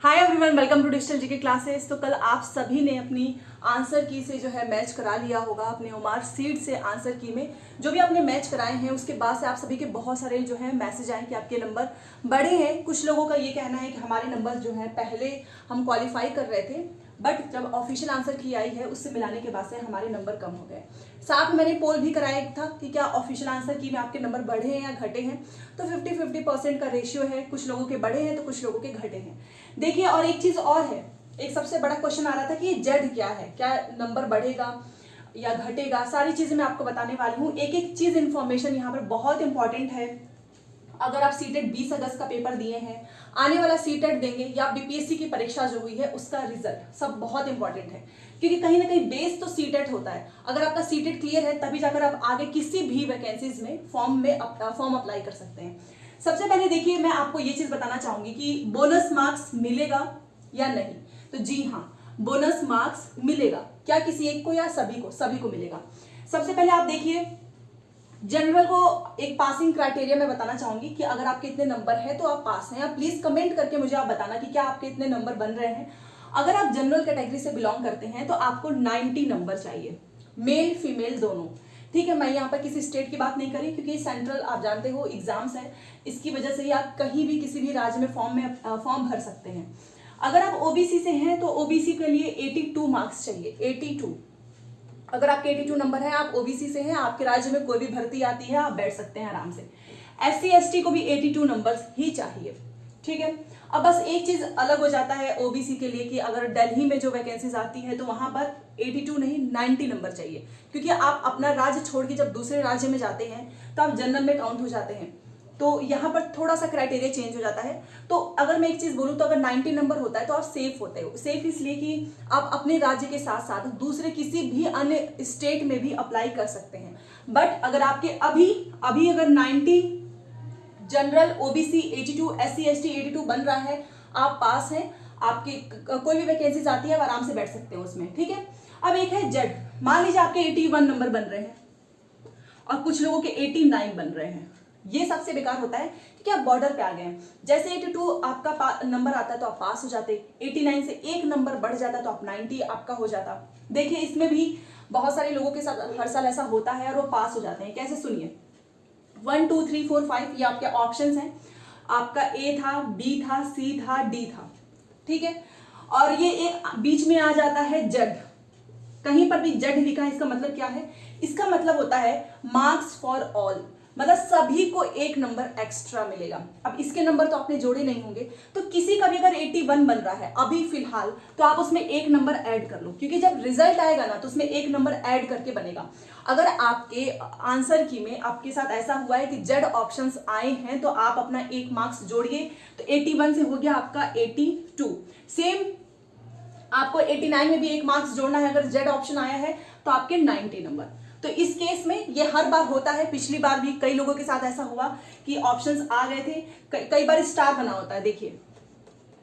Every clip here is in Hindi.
Hi everyone, welcome to digital GK classes. तो कल आप सभी ने अपनी आंसर की से जो है मैच करा लिया होगा, अपने ओमार सीट से आंसर की में जो भी आपने मैच कराए हैं उसके बाद से आप सभी के बहुत सारे जो है मैसेज आए कि आपके नंबर बढ़े हैं। कुछ लोगों का ये कहना है कि हमारे नंबर जो है पहले हम क्वालिफाई कर रहे थे, बट जब ऑफिशियल आंसर की आई है उससे मिलाने के बाद से हमारे नंबर कम हो गए। साथ में मैंने पोल भी कराया था कि क्या ऑफिशियल आंसर की में आपके नंबर बढ़े हैं या घटे हैं। तो 50-50% का रेशियो है, कुछ लोगों के बढ़े हैं तो कुछ लोगों के घटे हैं। देखिए, और एक चीज और है, एक सबसे बड़ा क्वेश्चन आ रहा था कि जेड क्या है, क्या नंबर बढ़ेगा या घटेगा। सारी चीजें मैं आपको बताने वाली हूँ, एक एक चीज इंफॉर्मेशन यहाँ पर बहुत इंपॉर्टेंट है। अगर आप सीटेट 20 अगस्त का पेपर दिए हैं, आने वाला सीटेट देंगे या बीपीएससी की परीक्षा जो हुई है उसका रिजल्ट सब बहुत इंपॉर्टेंट है, क्योंकि कहीं ना कहीं बेस तो सीटेट होता है। अगर आपका सीटेट क्लियर है तभी जाकर आप आगे किसी भी वैकेंसीज में फॉर्म अप्लाई कर सकते हैं। सबसे पहले देखिए, मैं आपको ये चीज बताना चाहूंगी कि बोनस मार्क्स मिलेगा या नहीं। तो जी हाँ, बोनस मार्क्स मिलेगा। क्या किसी एक को या सभी को? सभी को मिलेगा। सबसे पहले आप देखिए, जनरल को एक पासिंग क्राइटेरिया मैं बताना चाहूंगी कि अगर आपके इतने नंबर है तो आप पास हैं। आप प्लीज कमेंट करके मुझे आप बताना कि क्या आपके इतने नंबर बन रहे हैं। अगर आप जनरल कैटेगरी से बिलोंग करते हैं तो आपको 90 नंबर चाहिए, मेल फीमेल दोनों। ठीक है, मैं यहाँ पर किसी स्टेट की बात नहीं करी क्योंकि सेंट्रल आप जानते हो एग्जाम्स है, इसकी वजह से ही आप कहीं भी किसी भी राज्य में फॉर्म भर सकते हैं। अगर आप ओबीसी से हैं तो ओबीसी के लिए 82 मार्क्स चाहिए, 82। अगर आपके 82 नंबर है, आप ओबीसी से हैं, आपके राज्य में कोई भी भर्ती आती है, आप बैठ सकते हैं आराम से। एससी एसटी को भी 82 नंबर्स ही चाहिए। ठीक है, अब बस एक चीज अलग हो जाता है ओबीसी के लिए कि अगर दिल्ली में जो वैकेंसीज आती है तो वहां पर 82 नहीं 90 नंबर चाहिए, क्योंकि आप अपना राज्य छोड़ के जब दूसरे राज्य में जाते हैं तो आप जनरल में काउंट हो जाते हैं। तो यहाँ पर थोड़ा सा क्राइटेरिया चेंज हो जाता है। तो अगर मैं एक चीज बोलूँ तो अगर 90 नंबर होता है तो आप सेफ होते हो। सेफ इसलिए कि आप अपने राज्य के साथ साथ दूसरे किसी भी अन्य स्टेट में भी अप्लाई कर सकते हैं। बट अगर आपके अभी अगर 90 जनरल ओबीसी 82 एससी एसटी 82 बन रहा है, आप पास हैं, आपकी कोई भी वैकेंसीज आती है आप आराम से बैठ सकते हो उसमें। ठीक है, अब एक है जेड। मान लीजिए आपके 81 नंबर बन रहे हैं और कुछ लोगों के 89 बन रहे हैं। ये सबसे बेकार होता है क्योंकि आप बॉर्डर पे आ गए हैं। जैसे 82 आपका नंबर आता है तो आप पास हो जाते, 89 से एक नंबर बढ़ जाता तो आप 90 आपका हो जाता। देखिए, इसमें भी बहुत सारे लोगों के साथ हर साल ऐसा होता है और वो पास हो जाते हैं। कैसे? सुनिए, 1 2 3 4 5 ये आपके ऑप्शंस हैं। आपका ए था, बी था, सी था, डी था। ठीक है, और ये एक बीच में आ जाता है जेड। कहीं पर भी जेड लिखा है, इसका मतलब क्या है? इसका मतलब होता है मार्क्स फॉर ऑल, मतलब सभी को एक नंबर एक्स्ट्रा मिलेगा। अब इसके नंबर तो आपने जोड़े नहीं होंगे, तो किसी का भी अगर 81 बन रहा है अभी फिलहाल तो आप उसमें एक नंबर ऐड कर लो, क्योंकि जब रिजल्ट आएगा ना तो उसमें एक नंबर ऐड करके बनेगा। अगर आपके आंसर की में आपके साथ ऐसा हुआ है कि जेड ऑप्शंस आए हैं तो आप अपना एक मार्क्स जोड़िए, तो 81 से हो गया आपका 82। सेम आपको 89 में भी एक मार्क्स जोड़ना है, अगर जेड ऑप्शन आया है तो आपके 90 नंबर। तो इस केस में ये हर बार होता है, पिछली बार भी कई लोगों के साथ ऐसा हुआ कि ऑप्शंस आ गए थे, कई बार स्टार बना होता है, देखिए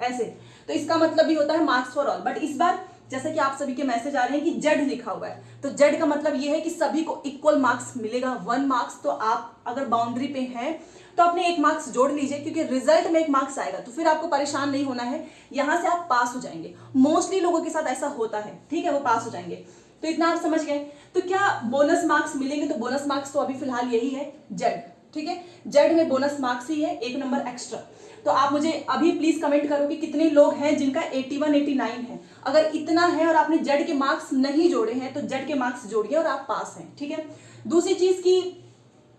ऐसे। तो इसका मतलब भी होता है मार्क्स फॉर ऑल। बट इस बार जैसे कि आप सभी के मैसेज आ रहे हैं कि जेड लिखा हुआ है, तो जेड का मतलब ये है कि सभी को इक्वल मार्क्स मिलेगा, 1 मार्क्स। तो आप अगर बाउंड्री पे हैं तो अपने एक मार्क्स जोड़ लीजिए, क्योंकि रिजल्ट में एक मार्क्स आएगा तो फिर आपको परेशान नहीं होना है, यहां से आप पास हो जाएंगे। मोस्टली लोगों के साथ ऐसा होता है। ठीक है, वो पास हो जाएंगे। तो इतना आप समझ गए। तो क्या बोनस मार्क्स मिलेंगे? तो बोनस मार्क्स तो अभी फिलहाल यही है, जेड। ठीक है, जेड में बोनस मार्क्स ही है, एक नंबर एक्स्ट्रा। तो आप मुझे अभी प्लीज कमेंट करो कि कितने लोग हैं जिनका 81 89 है। अगर इतना है और आपने जेड के मार्क्स नहीं जोड़े हैं तो जेड के मार्क्स जोड़िए और आप पास हैं। ठीक है, दूसरी चीज की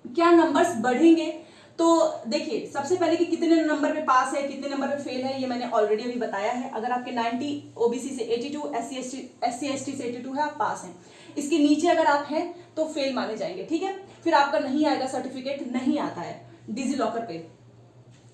क्या नंबर्स बढ़ेंगे, तो देखिए सबसे पहले कि कितने नंबर पे पास है, कितने नंबर पे फेल है, ये मैंने ऑलरेडी अभी बताया है। अगर आपके 90 ओबीसी से 82 एससी एसटी से 82 है, आप पास हैं। इसके नीचे अगर आप हैं तो फेल माने जाएंगे। ठीक है, फिर आपका नहीं आएगा, सर्टिफिकेट नहीं आता है डिजी लॉकर पे।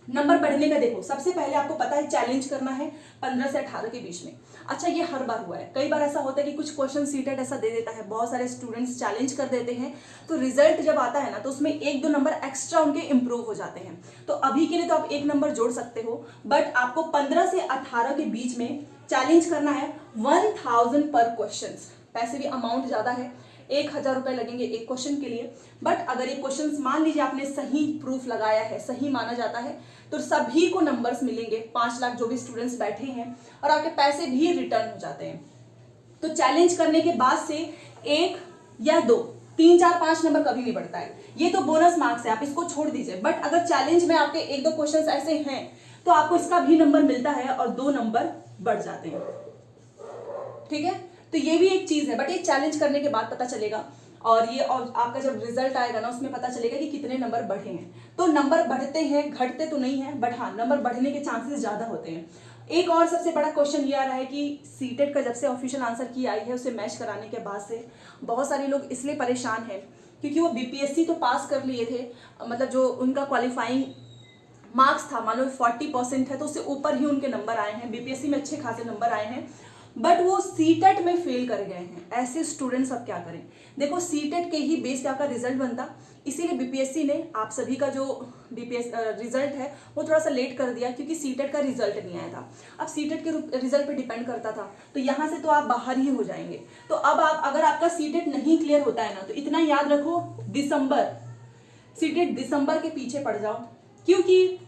नंबर बढ़ने का देखो, सबसे पहले आपको पता है चैलेंज करना है 15 से 18 के बीच में। अच्छा, ये हर बार हुआ है, कई बार ऐसा होता है कि कुछ क्वेश्चन सीटेट ऐसा दे देता है, बहुत सारे स्टूडेंट्स चैलेंज कर देते हैं, तो रिजल्ट जब आता है ना तो उसमें 1-2 नंबर एक्स्ट्रा उनके इंप्रूव हो जाते हैं। तो अभी के लिए तो आप एक नंबर जोड़ सकते हो, बट आपको 15 से 18 के बीच में चैलेंज करना है 1000 पर क्वेश्चन। पैसे भी अमाउंट ज्यादा है, 1000 रुपए लगेंगे एक क्वेश्चन के लिए। बट अगर ये क्वेश्चन मान लीजिए आपने सही प्रूफ लगाया है, सही माना जाता है, तो सभी को नंबर्स मिलेंगे, 5 लाख जो भी स्टूडेंट्स बैठे हैं, और आपके पैसे भी रिटर्न हो जाते हैं। तो चैलेंज करने के बाद से 1 या 2, 3, 4, 5 नंबर कभी नहीं बढ़ता है, ये तो बोनस मार्क्स है, आप इसको छोड़ दीजिए। बट अगर चैलेंज में आपके 1-2 क्वेश्चंस ऐसे हैं तो आपको इसका भी नंबर मिलता है और 2 नंबर बढ़ जाते हैं। ठीक है, तो ये भी एक चीज है, बट ये चैलेंज करने के बाद पता चलेगा, और ये और आपका जब रिजल्ट आएगा ना उसमें पता चलेगा कि कितने नंबर बढ़े हैं। तो नंबर बढ़ते हैं, घटते तो नहीं है, बट हाँ नंबर बढ़ने के चांसेस ज्यादा होते हैं। एक और सबसे बड़ा क्वेश्चन ये आ रहा है कि सीटेट का जब से ऑफिशियल आंसर की आई है उसे मैच कराने के बाद से बहुत सारे लोग इसलिए परेशान हैं क्योंकि वो बीपीएससी तो पास कर लिए थे, मतलब जो उनका क्वालिफाइंग मार्क्स था मान लो 40% है तो उससे ऊपर ही उनके नंबर आए हैं, बीपीएससी में अच्छे खासे नंबर आए हैं, बट वो सीटेट में फेल कर गए हैं। ऐसे स्टूडेंट्स अब क्या करें? देखो सीटेट के ही बेस पे आपका रिजल्ट बनता, इसीलिए बीपीएससी ने आप सभी का जो बीपीएस रिजल्ट है वो थोड़ा सा लेट कर दिया क्योंकि सीटेट का रिजल्ट नहीं आया था। अब सीटेट के रिजल्ट पे डिपेंड करता था, तो यहाँ से तो आप बाहर ही हो जाएंगे। तो अब आप अगर आपका सीटेट नहीं क्लियर होता है ना तो इतना याद रखो, सीटेट दिसंबर के पीछे पड़ जाओ, क्योंकि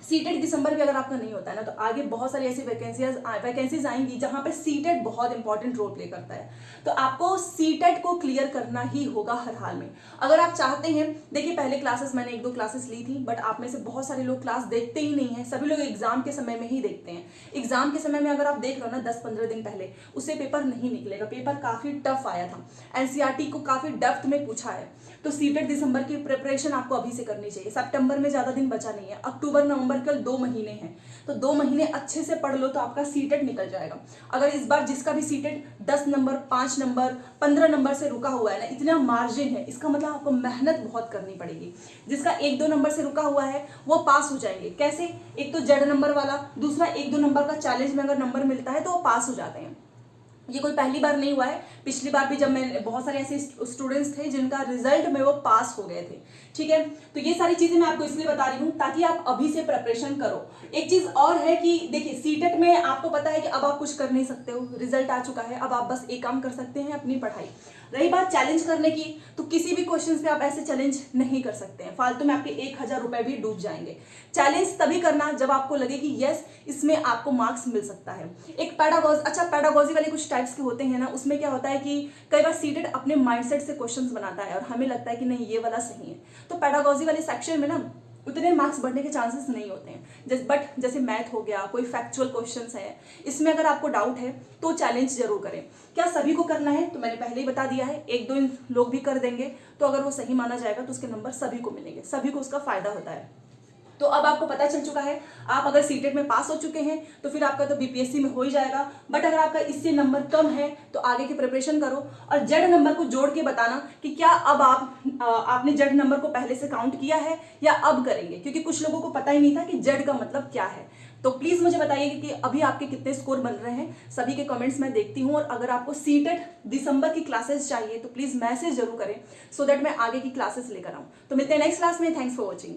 सीटेट दिसंबर भी अगर आपका नहीं होता है ना तो आगे बहुत सारी ऐसी वैकेंसीज आएंगी जहां पे सीटेट बहुत इंपॉर्टेंट रोल प्ले करता है। तो आपको सीटेट को क्लियर करना ही होगा हर हाल में। अगर आप चाहते हैं, देखिए पहले क्लासेस मैंने 1-2 क्लासेस ली थी, बट आप में से बहुत सारे लोग क्लास देखते ही नहीं है, सभी लोग एग्जाम के समय में ही देखते हैं। एग्जाम के समय में अगर आप देख रहे हो ना 10-15 दिन पहले, उससे पेपर नहीं निकलेगा, पेपर काफी टफ आया था, एनसीईआरटी को काफी डेप्थ में पूछा है। तो सीटेट दिसंबर की प्रिपरेशन आपको अभी से करनी चाहिए। सितंबर में ज्यादा दिन बचा नहीं है, अक्टूबर नवंबर कल 2 महीने हैं, तो 2 महीने अच्छे से पढ़ लो तो आपका सीटेट निकल जाएगा। अगर इस बार जिसका भी सीटेट 10 नंबर, 5 नंबर, 15 नंबर से रुका हुआ है ना, इतना मार्जिन है, इसका मतलब आपको मेहनत बहुत करनी पड़ेगी। जिसका 1-2 नंबर से रुका हुआ है वो पास हो जाएंगे। कैसे? एक तो जेड नंबर वाला, दूसरा 1-2 नंबर का चैलेंज में अगर नंबर मिलता है तो वो पास हो जाते हैं। ये कोई पहली बार नहीं हुआ है, पिछली बार भी जब मैं बहुत सारे ऐसे स्टूडेंट्स थे जिनका रिजल्ट में वो पास हो गए थे। ठीक है, तो ये सारी चीजें मैं आपको इसलिए बता रही हूँ ताकि आप अभी से प्रिपरेशन करो। एक चीज और है कि देखिए सीटेट में आपको पता है कि अब आप कुछ कर नहीं सकते हो, रिजल्ट आ चुका है, अब आप बस एक काम कर सकते हैं, अपनी पढ़ाई। रही बात चैलेंज करने की, तो किसी भी क्वेश्चन पे आप ऐसे चैलेंज नहीं कर सकते हैं, फालतू में आपके 1000 रुपए भी डूब जाएंगे। चैलेंज तभी करना जब आपको लगे कि यस इसमें आपको मार्क्स मिल सकता है। एक पैडागोजी वाले कुछ टाइप्स के होते हैं ना, उसमें क्या होता है कि कई बार सीटेट अपने माइंडसेट से क्वेश्चंस बनाता है और हमें लगता है कि नहीं ये वाला सही है, तो पैडागोजी वाले सेक्शन में ना उतने मार्क्स बढ़ने के चांसेस नहीं होते हैं। बट जैसे मैथ हो गया, कोई फैक्चुअल क्वेश्चंस है, इसमें अगर आपको डाउट है तो चैलेंज जरूर करें। क्या सभी को करना है? तो मैंने पहले ही बता दिया है, 1-2 लोग भी कर देंगे तो अगर वो सही माना जाएगा तो उसके नंबर सभी को मिलेंगे, सभी को उसका फायदा होता है। तो अब आपको पता चल चुका है, आप अगर सीटेट में पास हो चुके हैं तो फिर आपका तो बीपीएससी में हो ही जाएगा, बट अगर आपका इससे नंबर कम है तो आगे की प्रिपरेशन करो और जेड नंबर को जोड़ के बताना कि क्या अब आपने जेड नंबर को पहले से काउंट किया है या अब करेंगे, क्योंकि कुछ लोगों को पता ही नहीं था कि जेड का मतलब क्या है। तो प्लीज मुझे बताइए कि अभी आपके कितने स्कोर बन रहे हैं, सभी के कमेंट्स मैं देखती हूँ। और अगर आपको सीटेट दिसंबर की क्लासेस चाहिए तो प्लीज मैसेज जरूर करें सो दैट मैं आगे की क्लासेस लेकर आऊँ। तो मिलते हैं नेक्स्ट क्लास में, थैंक्स फॉर वॉचिंग।